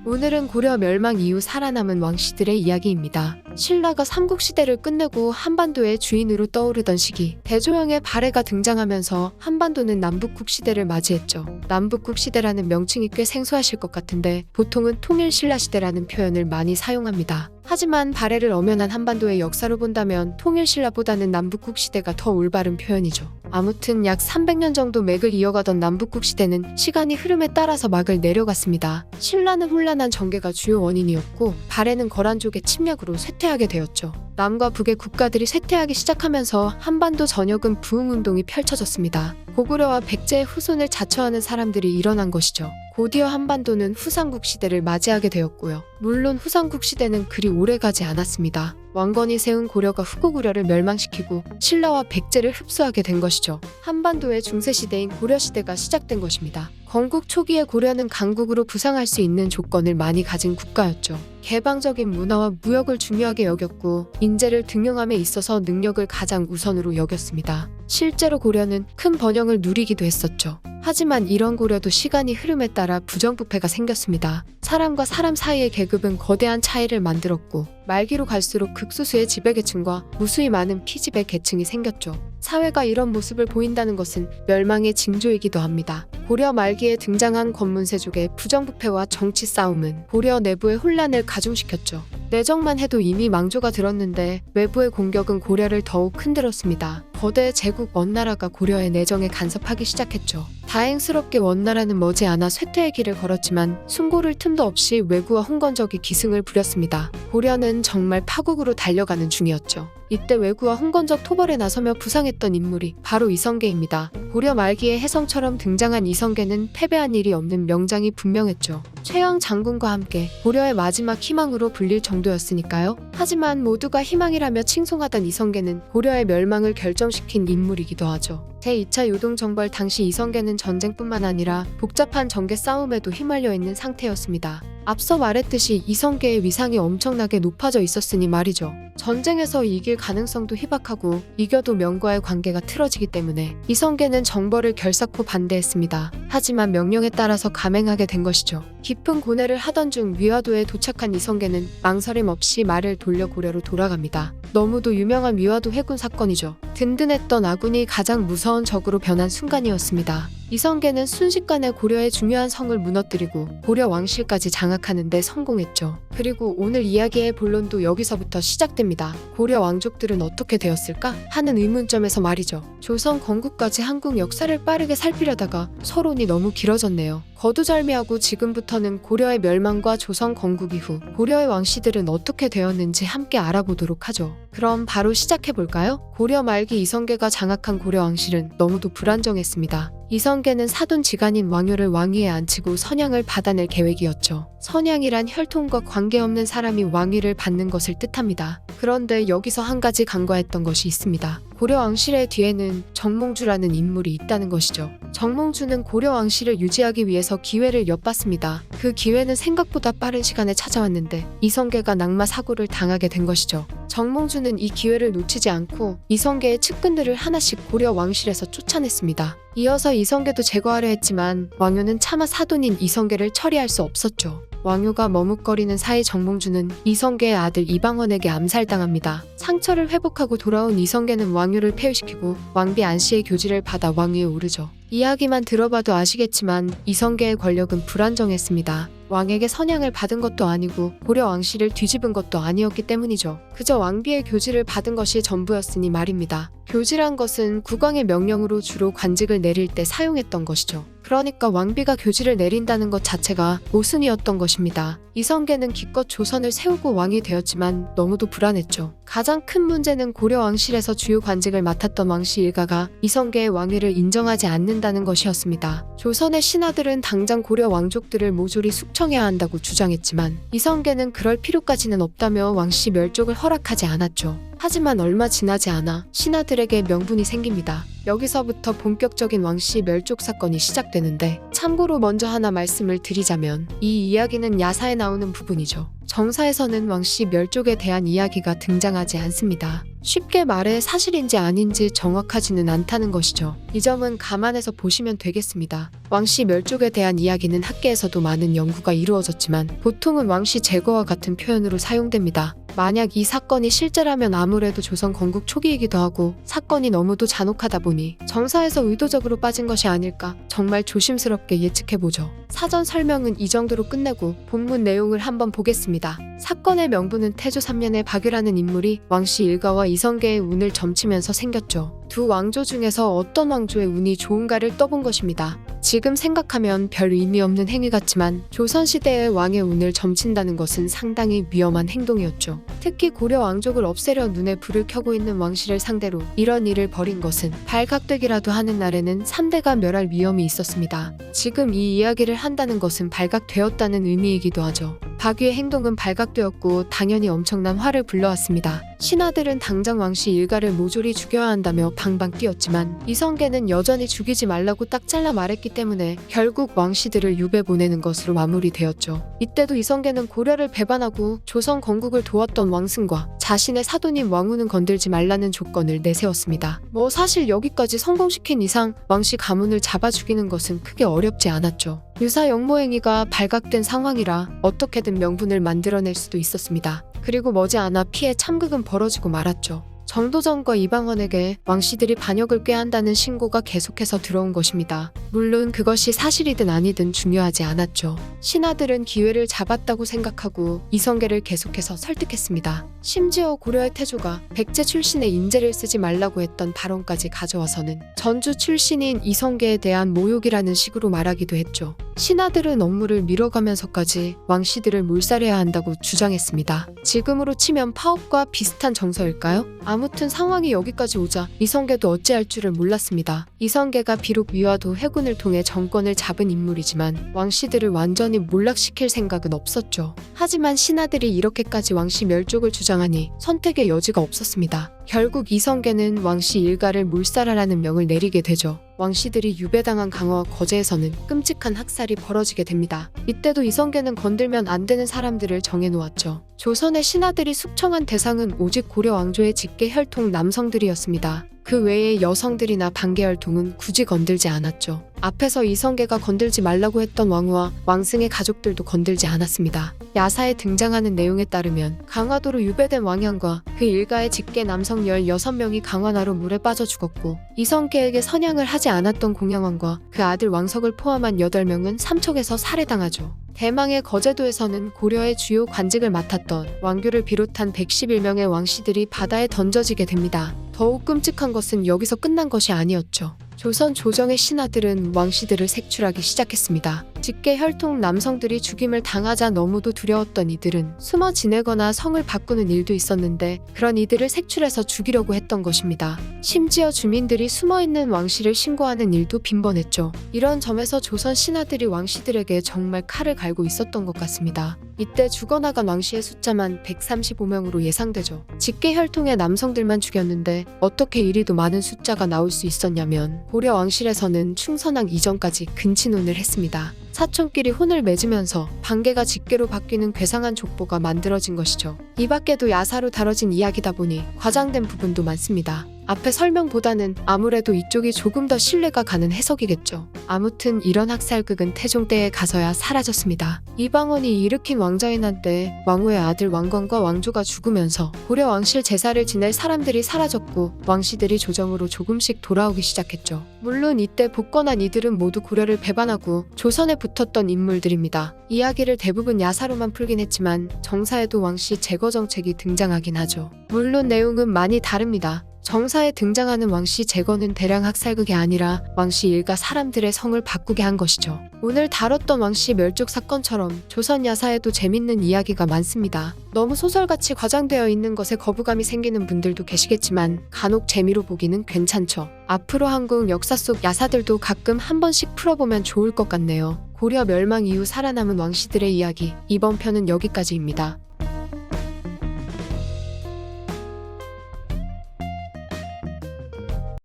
오늘은 고려 멸망 이후 살아남은 왕씨들의 이야기입니다. 신라가 삼국시대를 끝내고 한반도의 주인으로 떠오르던 시기, 대조영의 발해가 등장하면서 한반도는 남북국 시대를 맞이했죠. 남북국 시대라는 명칭이 꽤 생소하실 것 같은데 보통은 통일신라시대라는 표현을 많이 사용합니다. 하지만 발해를 엄연한 한반도의 역사로 본다면 통일신라보다는 남북국 시대가 더 올바른 표현이죠. 아무튼 약 300년 정도 맥을 이어가던 남북국 시대는 시간이 흐름에 따라서 막을 내려갔습니다. 신라는 혼란한 정계가 주요 원인이었고 발해는 거란족의 침략으로 쇠퇴하게 되었죠. 남과 북의 국가들이 쇠퇴하기 시작하면서 한반도 전역은 부흥운동이 펼쳐졌습니다. 고구려와 백제의 후손을 자처하는 사람들이 일어난 것이죠. 곧이어 한반도는 후삼국 시대를 맞이하게 되었고요. 물론 후삼국 시대는 그리 오래가지 않았습니다. 왕건이 세운 고려가 후고구려를 멸망시키고 신라와 백제를 흡수하게 된 것이죠. 한반도의 중세시대인 고려시대가 시작된 것입니다. 건국 초기에 고려는 강국으로 부상할 수 있는 조건을 많이 가진 국가였죠. 개방적인 문화와 무역을 중요하게 여겼고 인재를 등용함에 있어서 능력을 가장 우선으로 여겼습니다. 실제로 고려는 큰 번영을 누리기도 했었죠. 하지만 이런 고려도 시간이 흐름에 따라 부정부패가 생겼습니다. 사람과 사람 사이의 계급은 거대한 차이를 만들었고 말기로 갈수록 극소수의 지배계층과 무수히 많은 피지배 계층이 생겼죠. 사회가 이런 모습을 보인다는 것은 멸망의 징조이기도 합니다. 고려 말기에 등장한 권문세족의 부정부패와 정치 싸움은 고려 내부의 혼란을 가중시켰죠. 내정만 해도 이미 망조가 들었는데 외부의 공격은 고려를 더욱 흔들었습니다. 거대 제국 원나라가 고려의 내정에 간섭하기 시작했죠. 다행스럽게 원나라는 머지않아 쇠퇴의 길을 걸었지만 숨고를 틈도 없이 왜구와 홍건적이 기승을 부렸습니다. 고려는 정말 파국으로 달려가는 중이었죠. 이때 왜구와 홍건적 토벌에 나서며 부상했던 인물이 바로 이성계입니다. 고려 말기에 혜성처럼 등장한 이성계는 패배한 일이 없는 명장이 분명했죠. 최양 장군과 함께 고려의 마지막 희망으로 불릴 정도였으니까요. 하지만 모두가 희망이라며 칭송하던 이성계는 고려의 멸망을 결정시킨 인물이기도 하죠. 제2차 요동정벌 당시 이성계는 전쟁뿐만 아니라 복잡한 정계 싸움에도 휘말려 있는 상태였습니다. 앞서 말했듯이 이성계의 위상이 엄청나게 높아져 있었으니 말이죠. 전쟁에서 이길 가능성도 희박하고 이겨도 명과의 관계가 틀어지기 때문에 이성계는 정벌을 결사코 반대했습니다. 하지만 명령에 따라서 감행하게 된 것이죠. 깊은 고뇌를 하던 중 위화도에 도착한 이성계는 망설임 없이 말을 돌려 고려로 돌아갑니다. 너무도 유명한 위화도 해군 사건이죠. 든든했던 아군이 가장 무서운 적으로 변한 순간이었습니다. 이성계는 순식간에 고려의 중요한 성을 무너뜨리고 고려 왕실까지 장악하는 데 성공했죠. 그리고 오늘 이야기의 본론도 여기서부터 시작됩니다. 고려 왕족들은 어떻게 되었을까? 하는 의문점에서 말이죠. 조선 건국까지 한국 역사를 빠르게 살피려다가 서론이 너무 길어졌네요. 거두절미하고 지금부터는 고려의 멸망과 조선 건국 이후 고려의 왕씨들은 어떻게 되었는지 함께 알아보도록 하죠. 그럼 바로 시작해볼까요? 고려 말기 이성계가 장악한 고려 왕실은 너무도 불안정했습니다. 이성계는 사돈지간인 왕효를 왕위에 앉히고 선양을 받아낼 계획이었죠. 선양이란 혈통과 관계없는 사람이 왕위를 받는 것을 뜻합니다. 그런데 여기서 한 가지 간과했던 것이 있습니다. 고려 왕실의 뒤에는 정몽주라는 인물이 있다는 것이죠. 정몽주는 고려 왕실을 유지하기 위해서 기회를 엿봤습니다. 그 기회는 생각보다 빠른 시간에 찾아왔는데 이성계가 낙마 사고를 당하게 된 것이죠. 정몽주는 이 기회를 놓치지 않고 이성계의 측근들을 하나씩 고려 왕실에서 쫓아냈습니다. 이어서 이성계도 제거하려 했지만 왕효는 차마 사돈인 이성계를 처리할 수 없었죠. 왕효가 머뭇거리는 사이 정몽주는 이성계의 아들 이방원에게 암살당합니다. 상처를 회복하고 돌아온 이성계는 왕효를 폐위시키고 왕비 안씨의 교지를 받아 왕위에 오르죠. 이야기만 들어봐도 아시겠지만 이성계의 권력은 불안정했습니다. 왕에게 선양을 받은 것도 아니고 고려 왕실을 뒤집은 것도 아니었기 때문이죠. 그저 왕비의 교지를 받은 것이 전부였으니 말입니다. 교지란 것은 국왕의 명령으로 주로 관직을 내릴 때 사용했던 것이죠. 그러니까 왕비가 교지를 내린다는 것 자체가 모순이었던 것입니다. 이성계는 기껏 조선을 세우고 왕이 되었지만 너무도 불안했죠. 가장 큰 문제는 고려 왕실에서 주요 관직을 맡았던 왕씨 일가가 이성계의 왕위를 인정하지 않는다는 것이었습니다. 조선의 신하들은 당장 고려 왕족들을 모조리 숙청해야 한다고 주장했지만 이성계는 그럴 필요까지는 없다며 왕씨 멸족을 허락하지 않았죠. 하지만 얼마 지나지 않아 신하들에게 명분이 생깁니다. 여기서부터 본격적인 왕씨 멸족 사건이 시작되는데 참고로 먼저 하나 말씀을 드리자면 이 이야기는 야사에 나오는 부분이죠. 정사에서는 왕씨 멸족에 대한 이야기가 등장하지 않습니다. 쉽게 말해 사실인지 아닌지 정확하지는 않다는 것이죠. 이 점은 감안해서 보시면 되겠습니다. 왕씨 멸족에 대한 이야기는 학계에서도 많은 연구가 이루어졌지만 보통은 왕씨 제거와 같은 표현으로 사용됩니다. 만약 이 사건이 실제라면 아무래도 조선 건국 초기이기도 하고 사건이 너무도 잔혹하다 보니 정사에서 의도적으로 빠진 것이 아닐까 정말 조심스럽게 예측해보죠. 사전 설명은 이 정도로 끝내고 본문 내용을 한번 보겠습니다. 사건의 명분은 태조 3년에 박유라는 인물이 왕씨 일가와 이성계의 운을 점치면서 생겼죠. 두 왕조 중에서 어떤 왕조의 운이 좋은가를 떠본 것입니다. 지금 생각하면 별 의미 없는 행위 같지만 조선시대의 왕의 운을 점친다는 것은 상당히 위험한 행동이었죠. 특히 고려 왕족을 없애려 눈에 불을 켜고 있는 왕실을 상대로 이런 일을 벌인 것은 발각되기라도 하는 날에는 3대가 멸할 위험이 있었습니다. 지금 이 이야기를 한다는 것은 발각되었다는 의미이기도 하죠. 박유의 행동은 발각되었고 당연히 엄청난 화를 불러왔습니다. 신하들은 당장 왕씨 일가를 모조리 죽여야 한다며 방방 뛰었지만 이성계는 여전히 죽이지 말라고 딱 잘라 말했기 때문에 결국 왕씨들을 유배 보내는 것으로 마무리되었죠. 이때도 이성계는 고려를 배반하고 조선 건국을 도왔던 왕승과 자신의 사돈인 왕후는 건들지 말라는 조건을 내세웠습니다. 사실 여기까지 성공시킨 이상 왕씨 가문을 잡아 죽이는 것은 크게 어렵지 않았죠. 유사 역모행위가 발각된 상황이라 어떻게든 명분을 만들어낼 수도 있었습니다. 그리고 머지않아 피해 참극은 벌어지고 말았죠. 정도전과 이방원에게 왕씨들이 반역을 꾀한다는 신고가 계속해서 들어온 것입니다. 물론 그것이 사실이든 아니든 중요하지 않았죠. 신하들은 기회를 잡았다고 생각하고 이성계를 계속해서 설득했습니다. 심지어 고려의 태조가 백제 출신의 인재를 쓰지 말라고 했던 발언까지 가져와서는 전주 출신인 이성계에 대한 모욕이라는 식으로 말하기도 했죠. 신하들은 업무를 미뤄가면서까지 왕씨들을 몰살해야 한다고 주장했습니다. 지금으로 치면 파업과 비슷한 정서일까요? 아무튼 상황이 여기까지 오자 이성계도 어찌할 줄을 몰랐습니다. 이성계가 비록 위화도 해군을 통해 정권을 잡은 인물이지만 왕씨들을 완전히 몰락시킬 생각은 없었죠. 하지만 신하들이 이렇게까지 왕씨 멸족을 주장하니 선택의 여지가 없었습니다. 결국 이성계는 왕씨 일가를 몰살하라는 명을 내리게 되죠. 왕씨들이 유배당한 강화와 거제에서는 끔찍한 학살이 벌어지게 됩니다. 이때도 이성계는 건들면 안 되는 사람들을 정해놓았죠. 조선의 신하들이 숙청한 대상은 오직 고려 왕조의 직계 혈통 남성들이었습니다. 그 외에 여성들이나 반계 혈통은 굳이 건들지 않았죠. 앞에서 이성계가 건들지 말라고 했던 왕후와 왕승의 가족들도 건들지 않았습니다. 야사에 등장하는 내용에 따르면 강화도로 유배된 왕양과 그 일가의 직계 남성 16명이 강화나로 물에 빠져 죽었고 이성계에게 선양을 하지 않았던 공양왕과 그 아들 왕석을 포함한 8명은 삼척에서 살해당하죠. 대망의 거제도에서는 고려의 주요 관직을 맡았던 왕규를 비롯한 111명의 왕씨들이 바다에 던져지게 됩니다. 더욱 끔찍한 것은 여기서 끝난 것이 아니었죠. 조선 조정의 신하들은 왕씨들을 색출하기 시작했습니다. 직계 혈통 남성들이 죽임을 당하자 너무도 두려웠던 이들은 숨어 지내거나 성을 바꾸는 일도 있었는데 그런 이들을 색출해서 죽이려고 했던 것입니다. 심지어 주민들이 숨어있는 왕씨를 신고하는 일도 빈번했죠. 이런 점에서 조선 신하들이 왕씨들에게 정말 칼을 갈고 있었던 것 같습니다. 이때 죽어나간 왕씨의 숫자만 135명으로 예상되죠. 직계 혈통의 남성들만 죽였는데 어떻게 이리도 많은 숫자가 나올 수 있었냐면 고려 왕실에서는 충선왕 이전까지 근친혼을 했습니다. 사촌끼리 혼을 맺으면서 반계가 직계로 바뀌는 괴상한 족보가 만들어진 것이죠. 이 밖에도 야사로 다뤄진 이야기다 보니 과장된 부분도 많습니다. 앞의 설명보다는 아무래도 이쪽이 조금 더 신뢰가 가는 해석이겠죠. 아무튼 이런 학살극은 태종 때에 가서야 사라졌습니다. 이방원이 일으킨 왕자인한 때 왕후의 아들 왕건과 왕조가 죽으면서 고려 왕실 제사를 지낼 사람들이 사라졌고 왕씨들이 조정으로 조금씩 돌아오기 시작했죠. 물론 이때 복권한 이들은 모두 고려를 배반하고 조선에 붙었던 인물들입니다. 이야기를 대부분 야사로만 풀긴 했지만 정사에도 왕씨 제거 정책이 등장하긴 하죠. 물론 내용은 많이 다릅니다. 정사에 등장하는 왕씨 제거는 대량 학살극이 아니라 왕씨 일가 사람들의 성을 바꾸게 한 것이죠. 오늘 다뤘던 왕씨 멸족 사건처럼 조선 야사에도 재밌는 이야기가 많습니다. 너무 소설같이 과장되어 있는 것에 거부감이 생기는 분들도 계시겠지만 간혹 재미로 보기는 괜찮죠. 앞으로 한국 역사 속 야사들도 가끔 한 번씩 풀어보면 좋을 것 같네요. 고려 멸망 이후 살아남은 왕씨들의 이야기, 이번 편은 여기까지입니다.